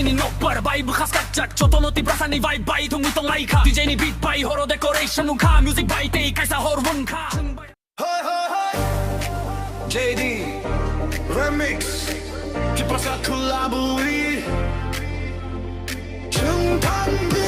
Hatay ni Nokbar Bay bekas kacak Choto no Tiprasa ni vibe bay Tung itong laika DJ ni beat bay Horo decoration nung ka Music bay Tay kaysa hormon ka Hoy hoy hoy JD Remix Tiprasa collabori 정탄비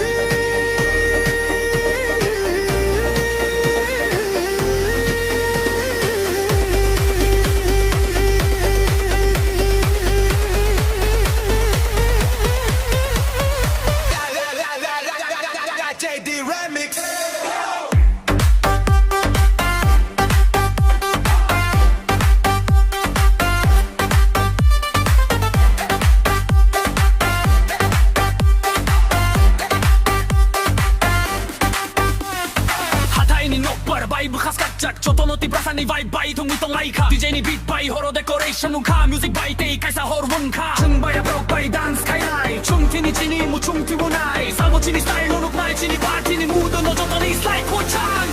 JD Remix Hatay ni Nokbar Bay bekas kacak Choto no Tiprasa ni vibe bay Tung itong laika DJ ni beat bay Horo decoration nung ka Music bay Tay kaysa hormon ka Chungbaya brok bay dance skyline Chungtini chini mu chungtiwunay Samochini style nunuk nai chini party ni mudo no Choto ni slide 고창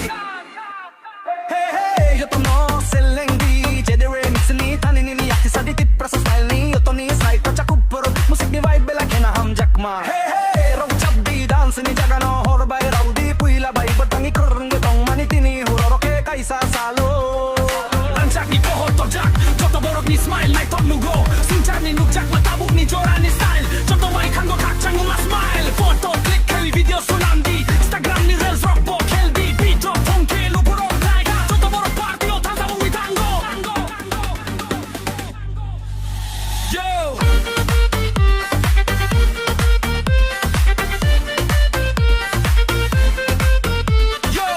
Hey hey Yoto no selengdi JD Remix ni Tanin ni yakti sa di Tiprasa style ni Yoto ni slide Pacha Kokborok Musik ni vibe bela kena ham jakma Hey hey Rong chap di dance ni jaga no Hor bay raw di puila bay Bertangi kereng betong maniti ni Huroroke kaisa salo Lancak ni pohon tojak Choto borok ni smile Naik top nugo Sincar ni nukjak Matabuk ni jora ni style Choto mai kanggo kakchang uma smile Foto click kali video tsunami Instagram ni reels rock bo kelbi Beat drop 통쾌 루프로 like Choto borok party o tansa mui tango Yo Yo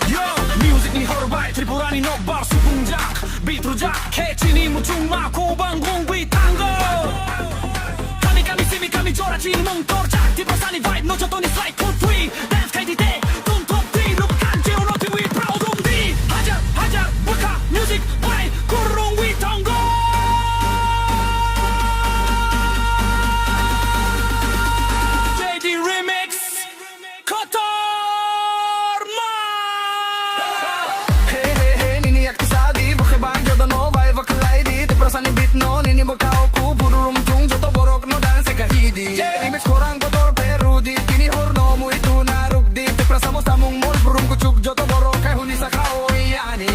Yo Music ni horbay Tripura ni Nokbar Supungjak Beat rujak Catchy ni muchungma Kubang gungwi tango Kami simi kami jora Chin mong torjak Tiprasa ni vibe No choto ni slide Code free Dance kay di te Tung top di Lupakan Jeo no ti we proud um di Hajar hajar Buka music by Kurung wi tango JD Remix Kotorma Hey hey hey Nini yakti sa di Buke bang Yoto no vibe kalay di Tiprasa ni beat no Nini bukao ku Puro rumtung Joto borok no dance kahidi Remix korang kotor pero di Kini horno mo ito narug di Tiprasa mo samong mall Burung kuchuk Joto borok kay huni sa kao yani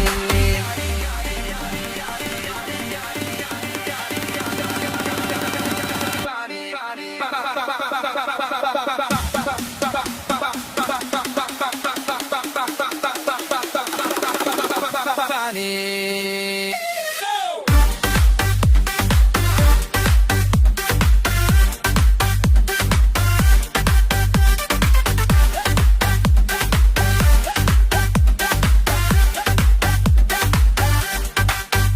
Funny